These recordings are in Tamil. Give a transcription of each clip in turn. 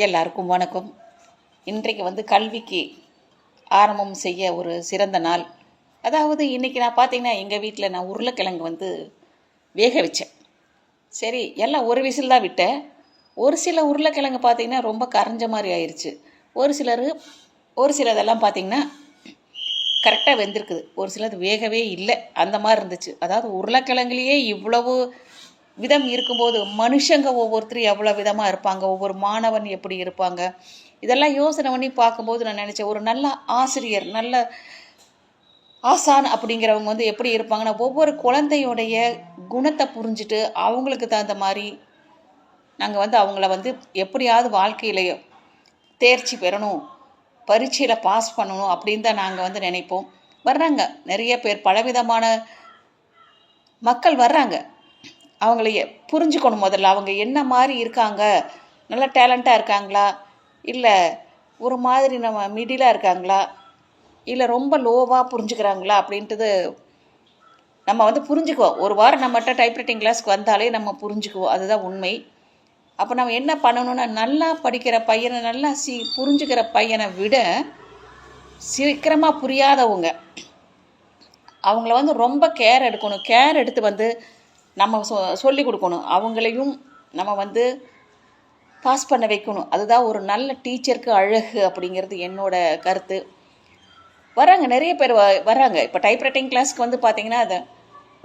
எல்லாருக்கும் வணக்கம். இன்றைக்கு கல்விக்கு ஆரம்பம் செய்ய ஒரு சிறந்த நாள். அதாவது இன்றைக்கி நான் பார்த்தீங்கன்னா எங்கள் வீட்டில் நான் உருளைக்கிழங்கு வேக வச்சேன். சரி, எல்லாம் ஒரு விசில் தான் விட்டேன். ஒரு சில உருளைக்கிழங்கு பார்த்திங்கன்னா ரொம்ப கரைஞ்ச மாதிரி ஆயிடுச்சு. ஒரு சிலதெல்லாம் பார்த்திங்கன்னா கரெக்டாக வெந்திருக்குது. ஒரு சிலது வேகவே இல்லை, அந்த மாதிரி இருந்துச்சு. அதாவது உருளைக்கிழங்குலேயே இவ்வளவு விதம் இருக்கும்போது மனுஷங்க ஒவ்வொருத்தரும் எவ்வளோ விதமாக இருப்பாங்க, ஒவ்வொரு மாணவன் எப்படி இருப்பாங்க, இதெல்லாம் யோசனை பண்ணி பார்க்கும்போது நான் நினச்சேன், ஒரு நல்ல ஆசிரியர், நல்ல ஆசான் அப்படிங்கிறவங்க எப்படி இருப்பாங்கன்னா, ஒவ்வொரு குழந்தையுடைய குணத்தை புரிஞ்சுட்டு அவங்களுக்கு தகுந்த மாதிரி நாங்கள் அவங்கள எப்படியாவது வாழ்க்கையிலேயே தேர்ச்சி பெறணும், பரீட்சையில் பாஸ் பண்ணணும் அப்படின்னு தான் நாங்கள் நினைப்போம். வர்றாங்க நிறைய பேர், பலவிதமான மக்கள் வர்றாங்க. அவங்களையே புரிஞ்சுக்கணும். முதல்ல அவங்க என்ன மாதிரி இருக்காங்க, நல்லா டேலண்ட்டாக இருக்காங்களா, இல்லை ஒரு மாதிரி நம்ம மிடிலாக இருக்காங்களா, இல்லை ரொம்ப லோவாக புரிஞ்சுக்கிறாங்களா அப்படின்றது நம்ம புரிஞ்சுக்குவோம். ஒரு வாரம் நம்மகிட்ட டைப்ரைட்டிங் கிளாஸ்க்கு வந்தாலே நம்ம புரிஞ்சுக்குவோம். அதுதான் உண்மை. அப்போ நம்ம என்ன பண்ணணும்னா, நல்லா படிக்கிற பையனை, நல்லா புரிஞ்சுக்கிற பையனை விட சீக்கிரமாக புரியாதவங்க அவங்கள ரொம்ப கேர் எடுக்கணும். கேர் எடுத்து நம்ம சொல்லி கொடுக்கணும். அவங்களையும் நம்ம பாஸ் பண்ண வைக்கணும். அதுதான் ஒரு நல்ல டீச்சருக்கு அழகு அப்படிங்கிறது என்னோட கருத்து. வராங்க, நிறைய பேர் வராங்க. இப்போ டைப்ரைட்டிங் கிளாஸ்க்கு பார்த்தீங்கன்னா அதை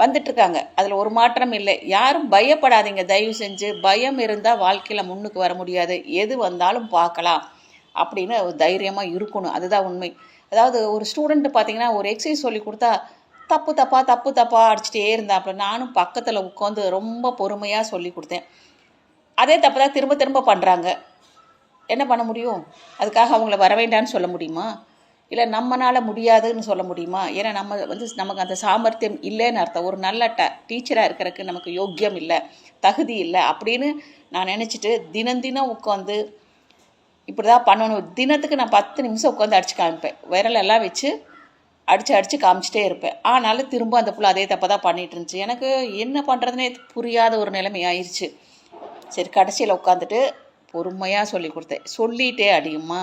வந்துட்டுருக்காங்க. அதில் ஒரு மாற்றம் இல்லை. யாரும் பயப்படாதீங்க, தயவு செஞ்சு. பயம் இருந்தால் வாழ்க்கையில் முன்னுக்கு வர முடியாது. எது வந்தாலும் பார்க்கலாம் அப்படின்னு தைரியமாக இருக்கணும். அதுதான் உண்மை. அதாவது ஒரு ஸ்டூடெண்ட்டு பார்த்தீங்கன்னா ஒரு எக்ஸசைஸ் சொல்லி கொடுத்தா தப்பு தப்பா அடிச்சுட்டே இருந்தேன். அப்புறம் நானும் பக்கத்தில் உட்காந்து ரொம்ப பொறுமையாக சொல்லி கொடுத்தேன். அதே தப்பு தான் திரும்ப திரும்ப பண்ணுறாங்க. என்ன பண்ண முடியும்? அதுக்காக அவங்கள வர வேண்டான்னு சொல்ல முடியுமா? இல்லை நம்மளால் முடியாதுன்னு சொல்ல முடியுமா? ஏன்னா நம்ம நமக்கு அந்த சாமர்த்தியம் இல்லைன்னு அர்த்தம். ஒரு நல்ல டீச்சராக இருக்கிறதுக்கு நமக்கு யோக்கியம் இல்லை, தகுதி இல்லை அப்படின்னு நான் நினச்சிட்டு தினம் உட்காந்து இப்படி தான் பண்ணணும். தினத்துக்கு நான் 10 நிமிஷம் உட்காந்து அடித்து காமிப்பேன். விரலெல்லாம் வச்சு அடித்து காமிச்சிட்டே இருப்பேன். ஆனாலும் திரும்ப அந்த புள்ள அதே தப்பை தான் பண்ணிகிட்டு இருந்துச்சு. எனக்கு என்ன பண்ணுறதுனே புரியாத ஒரு நிலைமை ஆயிடுச்சு. சரி, கடைசியில் உட்காந்துட்டு பொறுமையாக சொல்லி கொடுத்தேன். சொல்லிகிட்டே அடியுமா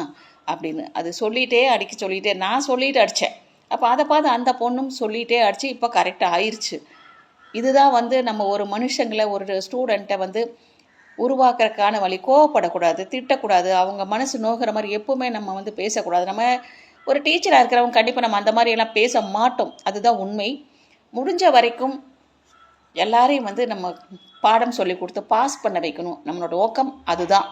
அப்படின்னு. அது சொல்லிகிட்டே நான் சொல்லிட்டு அடித்தேன். அப்போ அதை பார்த்து அந்த பொண்ணும் சொல்லிகிட்டே அடித்து இப்போ கரெக்டாக ஆயிடுச்சு. இதுதான் நம்ம ஒரு மனுஷங்களை, ஒரு ஸ்டூடெண்ட்டை உருவாக்குறதுக்கான வழி. கோவப்படக்கூடாது, திட்டக்கூடாது, அவங்க மனசு நோகிற மாதிரி எப்பவுமே நம்ம பேசக்கூடாது. நம்ம ஒரு டீச்சராக இருக்கிறவங்க கண்டிப்பாக நம்ம அந்த மாதிரியெல்லாம் பேச மாட்டோம். அதுதான் உண்மை. முடிஞ்ச வரைக்கும் எல்லாரையும் நம்ம பாடம் சொல்லி கொடுத்து பாஸ் பண்ண வைக்கணும். நம்மளோட நோக்கம் அதுதான்.